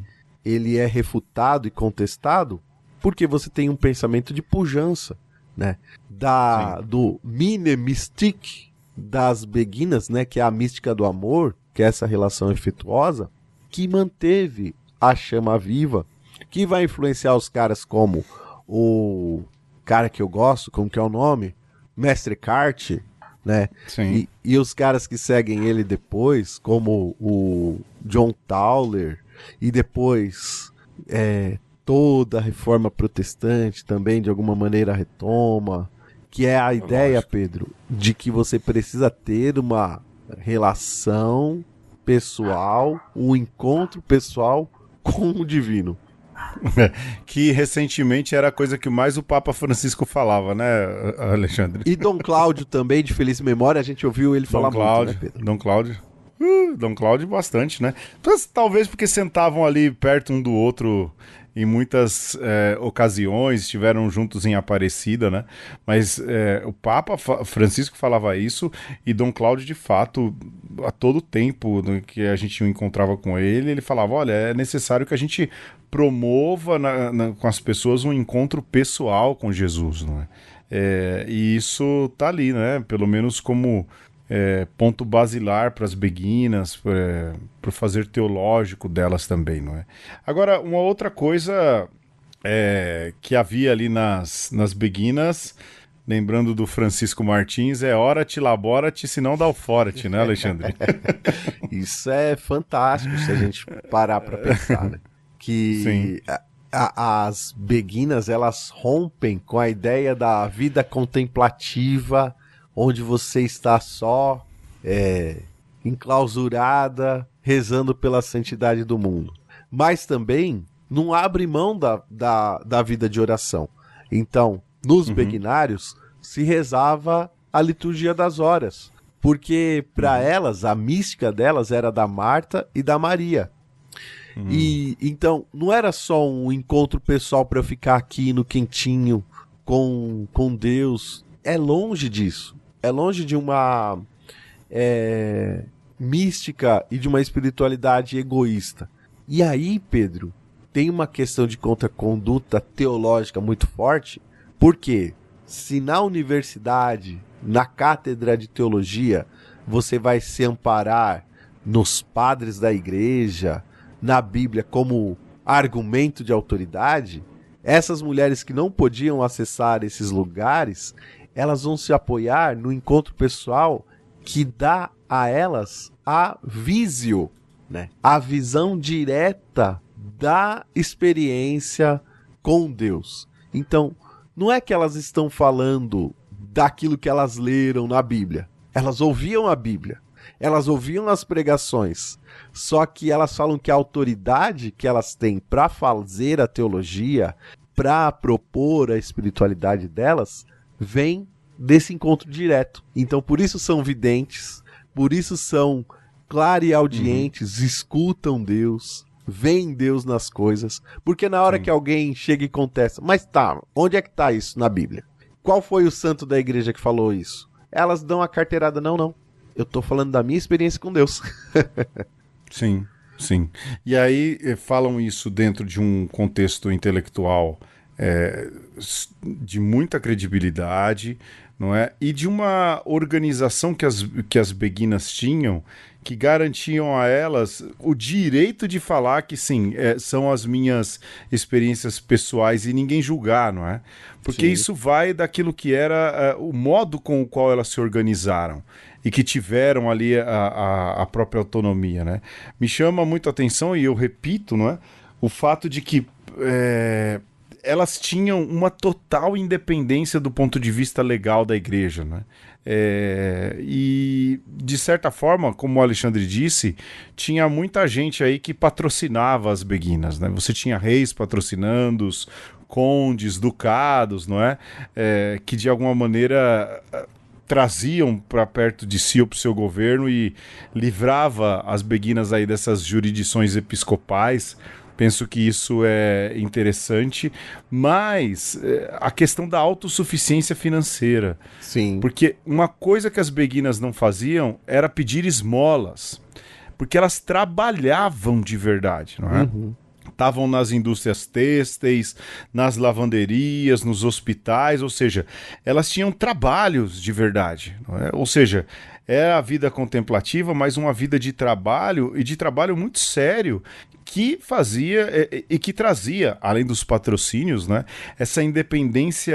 é refutado e contestado porque você tem um pensamento de pujança, né, do mine mystique das beguinas, né, que é a mística do amor, que é essa relação afetuosa, que manteve a chama viva, que vai influenciar os caras como o cara que eu gosto, como que é o nome? Mestre Eckhart, né? Sim. E os caras que seguem ele depois, como o John Tauler, e depois toda a reforma protestante também de alguma maneira retoma, que é a ideia, Pedro, de que você precisa ter uma relação pessoal, um encontro pessoal com o divino. Que recentemente era a coisa que mais o Papa Francisco falava, né, Alexandre? E Dom Cláudio também, de feliz memória, a gente ouviu ele falar muito, né, Pedro? Dom Cláudio bastante, né? Talvez porque sentavam ali perto um do outro em muitas ocasiões, estiveram juntos em Aparecida, né? Mas o Papa Francisco falava isso e Dom Cláudio, de fato, a todo tempo que a gente o encontrava com ele, ele falava, olha, é necessário que a gente promova com as pessoas um encontro pessoal com Jesus, não é? E isso tá ali, né? Pelo menos como ponto basilar para as beguinas, para o fazer teológico delas também, não é? Agora, uma outra coisa que havia ali nas beguinas, lembrando do Francisco Martins, é ora-te, labora-te, se não dá o fora-te, né, Alexandre? Isso é fantástico se a gente parar para pensar, né? Que as beguinas, elas rompem com a ideia da vida contemplativa, onde você está só, enclausurada, rezando pela santidade do mundo. Mas também não abre mão da vida de oração. Então, nos beguinários, se rezava a liturgia das horas, porque para elas, a mística delas era da Marta e da Maria. E então, não era só um encontro pessoal para eu ficar aqui no quentinho com Deus. É longe disso. É longe de uma mística e de uma espiritualidade egoísta. E aí, Pedro, tem uma questão de contraconduta teológica muito forte, porque se na universidade, na cátedra de teologia, você vai se amparar nos padres da igreja, na Bíblia como argumento de autoridade, essas mulheres que não podiam acessar esses lugares, elas vão se apoiar no encontro pessoal que dá a elas a visio, né? A visão direta da experiência com Deus. Então, não é que elas estão falando daquilo que elas leram na Bíblia. Elas ouviam a Bíblia, elas ouviam as pregações, só que elas falam que a autoridade que elas têm para fazer a teologia, para propor a espiritualidade delas, vem desse encontro direto. Então, por isso são videntes, por isso são clareaudientes, escutam Deus, veem Deus nas coisas, porque na hora que alguém chega e contesta, mas tá, onde é que tá isso na Bíblia? Qual foi o santo da igreja que falou isso? Elas dão a carteirada, não. Eu tô falando da minha experiência com Deus. Sim. E aí falam isso dentro de um contexto intelectual de muita credibilidade, não é? E de uma organização que as beguinas tinham, que garantiam a elas o direito de falar que sim, são as minhas experiências pessoais e ninguém julgar, não é? Porque Sim. isso vai daquilo que era o modo com o qual elas se organizaram e que tiveram ali a própria autonomia, né? Me chama muito a atenção, e eu repito, não é? O fato de que elas tinham uma total independência do ponto de vista legal da igreja, né? E de certa forma, como o Alexandre disse, tinha muita gente aí que patrocinava as beguinas, né? Você tinha reis patrocinando, condes, ducados, não é? Que de alguma maneira traziam para perto de si ou para o seu governo e livrava as beguinas aí dessas jurisdições episcopais. Penso que isso é interessante, mas a questão da autossuficiência financeira. Sim. Porque uma coisa que as beguinas não faziam era pedir esmolas, porque elas trabalhavam de verdade, não é? Uhum. Estavam nas indústrias têxteis, nas lavanderias, nos hospitais, ou seja, elas tinham trabalhos de verdade, não é? Ou seja, era a vida contemplativa, mas uma vida de trabalho, e de trabalho muito sério, que fazia e que trazia, além dos patrocínios, né, essa independência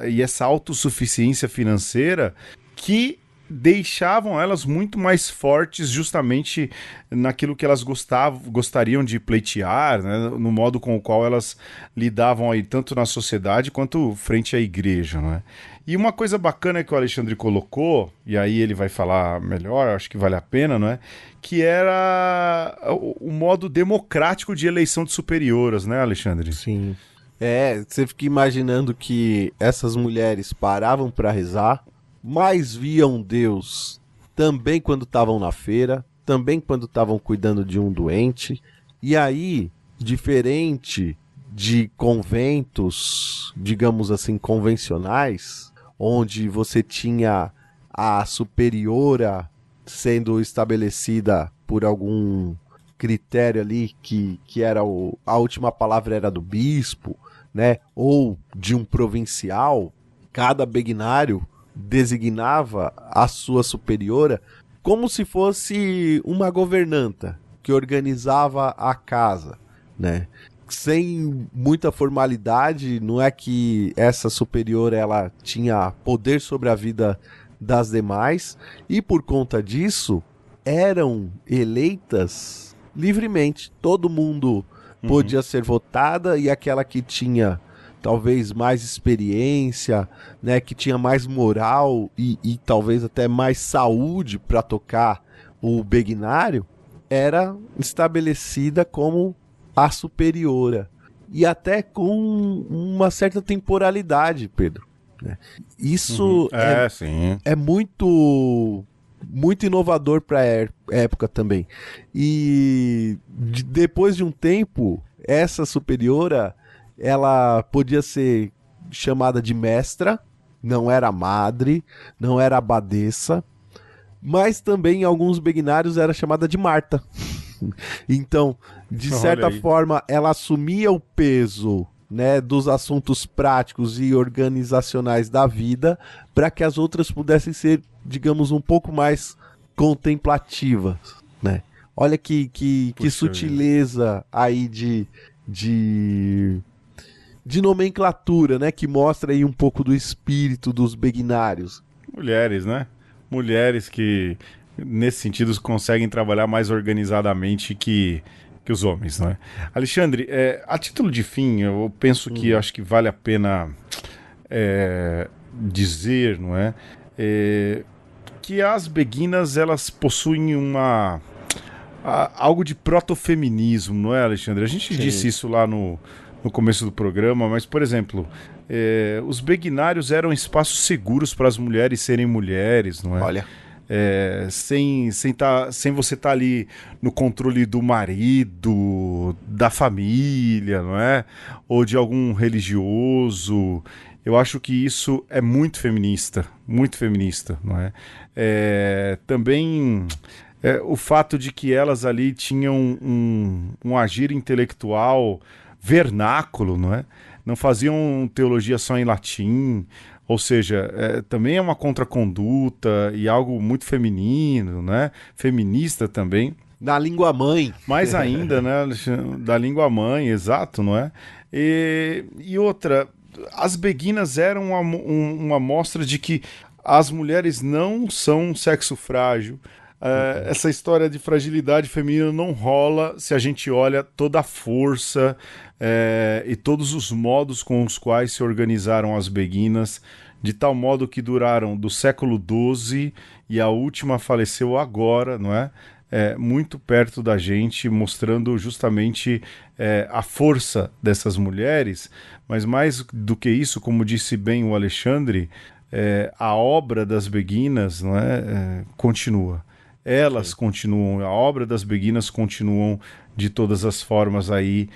e essa autossuficiência financeira que deixavam elas muito mais fortes justamente naquilo que elas gostariam de pleitear, né, no modo com o qual elas lidavam aí tanto na sociedade quanto frente à igreja, né? E uma coisa bacana que o Alexandre colocou, e aí ele vai falar melhor, acho que vale a pena, não é? Que era o modo democrático de eleição de superioras, né, Alexandre? Sim. Você fica imaginando que essas mulheres paravam para rezar, mas viam Deus também quando estavam na feira, também quando estavam cuidando de um doente. E aí, diferente de conventos, digamos assim, convencionais, onde você tinha a superiora sendo estabelecida por algum critério ali que era a última palavra era do bispo, né? Ou de um provincial, cada begnário designava a sua superiora como se fosse uma governanta que organizava a casa, né? Sem muita formalidade, não é que essa superiora ela tinha poder sobre a vida das demais, e por conta disso eram eleitas livremente. Todo mundo podia ser votada, e aquela que tinha talvez mais experiência, né, que tinha mais moral e talvez até mais saúde para tocar o begnário, era estabelecida como a superiora. E até com uma certa temporalidade, Pedro, né? Isso Sim. é muito inovador para a época também. E depois de um tempo, essa superiora ela podia ser chamada de mestra, não era madre, não era abadesa, mas também em alguns begnários era chamada de Marta. Então, de certa forma, ela assumia o peso, né, dos assuntos práticos e organizacionais da vida, para que as outras pudessem ser, digamos, um pouco mais contemplativas, né? Olha que sutileza aí de nomenclatura, né, que mostra aí um pouco do espírito dos begnários. Mulheres, né? Mulheres que, nesse sentido, conseguem trabalhar mais organizadamente que os homens, não é? Alexandre, a título de fim, eu penso que acho que vale a pena dizer, não é? Que as beguinas, elas possuem algo de protofeminismo, não é, Alexandre? A gente disse isso lá no começo do programa, mas, por exemplo, os begnários eram espaços seguros para as mulheres serem mulheres, não é? Olha. Sem você estar ali no controle do marido, da família, não é? Ou de algum religioso. Eu acho que isso é muito feminista, não é? Também o fato de que elas ali tinham um agir intelectual vernáculo, não é? não faziam teologia só em latim, ou seja, também é uma contraconduta e algo muito feminino, né? Feminista também. Na língua mãe. Mais ainda, né, Alexandre? Da língua mãe, exato, não é? E outra, as beguinas eram uma mostra de que as mulheres não são um sexo frágil. Essa história de fragilidade feminina não rola se a gente olha toda a força e todos os modos com os quais se organizaram as beguinas, de tal modo que duraram do século XII e a última faleceu agora, não é? Muito perto da gente, mostrando justamente a força dessas mulheres, mas mais do que isso, como disse bem o Alexandre, a obra das beguinas, não é? Continua. Elas continuam, a obra das beguinas continuam de todas as formas aí,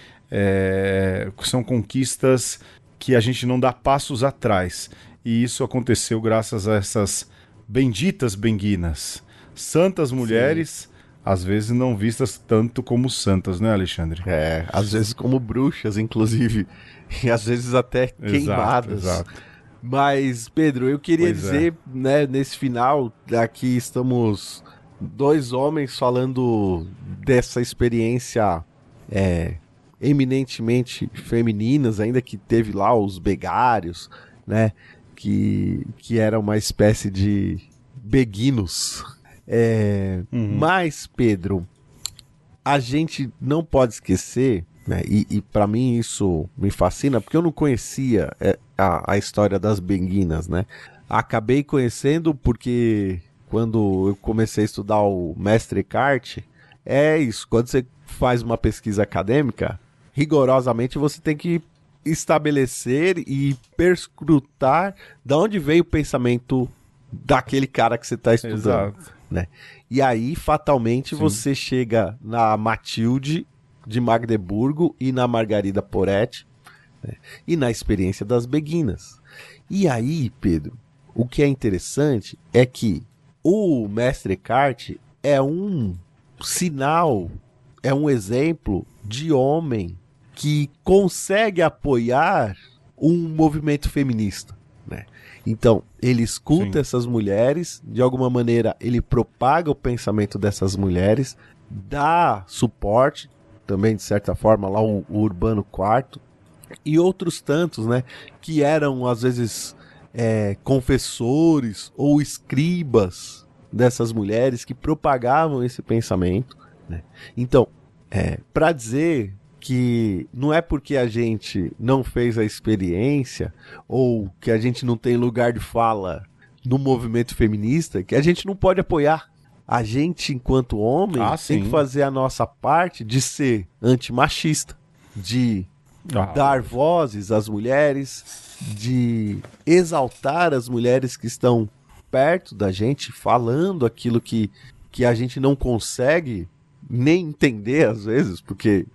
são conquistas que a gente não dá passos atrás, e isso aconteceu graças a essas benditas beguinas, santas mulheres. Sim. Às vezes não vistas tanto como santas, né, Alexandre? Às vezes como bruxas, inclusive. E às vezes até queimadas. Exato. Mas, Pedro, eu queria dizer, né, nesse final, aqui estamos 2 homens falando dessa experiência eminentemente femininas, ainda que teve lá os begários, né, que era uma espécie de beguinos. Mas, Pedro, a gente não pode esquecer, né, e para mim isso me fascina, porque eu não conhecia a história das beguinas, né? Acabei conhecendo porque quando eu comecei a estudar o Mestre Eckhart, é isso, quando você faz uma pesquisa acadêmica, rigorosamente você tem que estabelecer e perscrutar de onde veio o pensamento daquele cara que você está estudando. Exato. Né? E aí, fatalmente, você chega na Matilde de Magdeburgo e na Margarida Poretti, né? E na experiência das beguinas. E aí, Pedro, o que é interessante é que o Mestre Eckhart é um sinal, é um exemplo de homem que consegue apoiar um movimento feminista, né? Então, ele escuta essas mulheres, de alguma maneira ele propaga o pensamento dessas mulheres, dá suporte, também de certa forma, lá o Urbano IV, e outros tantos, né, que eram às vezes confessores ou escribas dessas mulheres que propagavam esse pensamento, né? Então, para dizer que não é porque a gente não fez a experiência ou que a gente não tem lugar de fala no movimento feminista que a gente não pode apoiar. A gente, enquanto homem, tem que fazer a nossa parte de ser antimachista, de dar vozes às mulheres, de exaltar as mulheres que estão perto da gente, falando aquilo que a gente não consegue nem entender às vezes, porque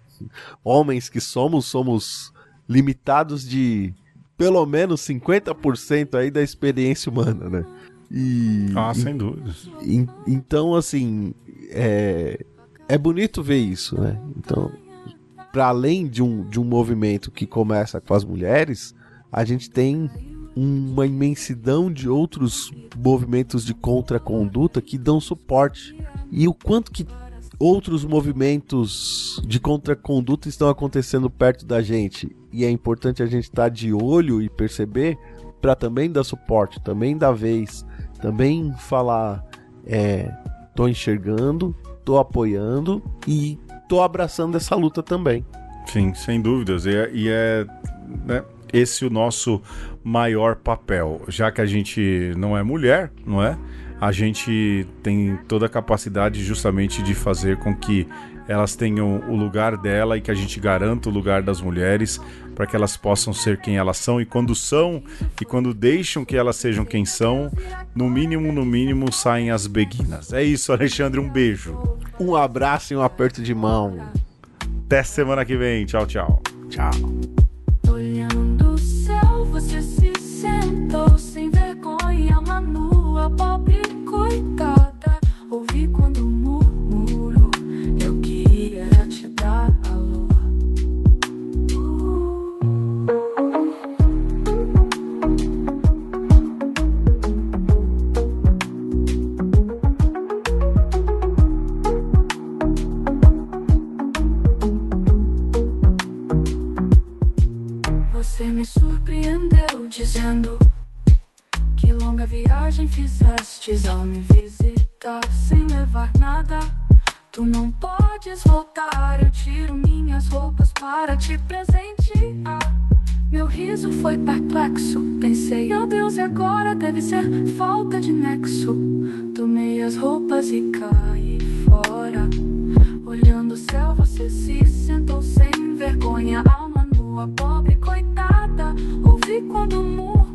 homens que somos limitados de pelo menos 50% aí da experiência humana, né? Sem dúvidas. Então, assim, é bonito ver isso, né? Então, para além de um movimento que começa com as mulheres, a gente tem uma imensidão de outros movimentos de contraconduta que dão suporte. E o quanto que outros movimentos de contraconduta estão acontecendo perto da gente. E é importante a gente estar de olho e perceber para também dar suporte, também dar vez, também falar, tô enxergando, tô apoiando e tô abraçando essa luta também. Sim, sem dúvidas. Né, esse o nosso maior papel. Já que a gente não é mulher, não é? A gente tem toda a capacidade justamente de fazer com que elas tenham o lugar dela e que a gente garanta o lugar das mulheres para que elas possam ser quem elas são, e quando deixam que elas sejam quem são, no mínimo saem as beguinas. É isso, Alexandre, um beijo. Um abraço e um aperto de mão. Até semana que vem. Tchau, tchau. Tchau. Olhando o céu, você se sentou sem vergonha, uma nua, pobre coitada. Ouvi quando murmurou, eu queria te dar alô. dizendo que longa viagem fizestes ao me visitar sem levar nada. Tu não podes voltar, eu tiro minhas roupas para te presentear. Meu riso foi perplexo, pensei, oh Deus, e agora deve ser falta de nexo. Tomei as roupas e caí fora. Olhando o céu, você se sentou sem vergonha, alma nua, pobre coitada. Ouvi quando o murro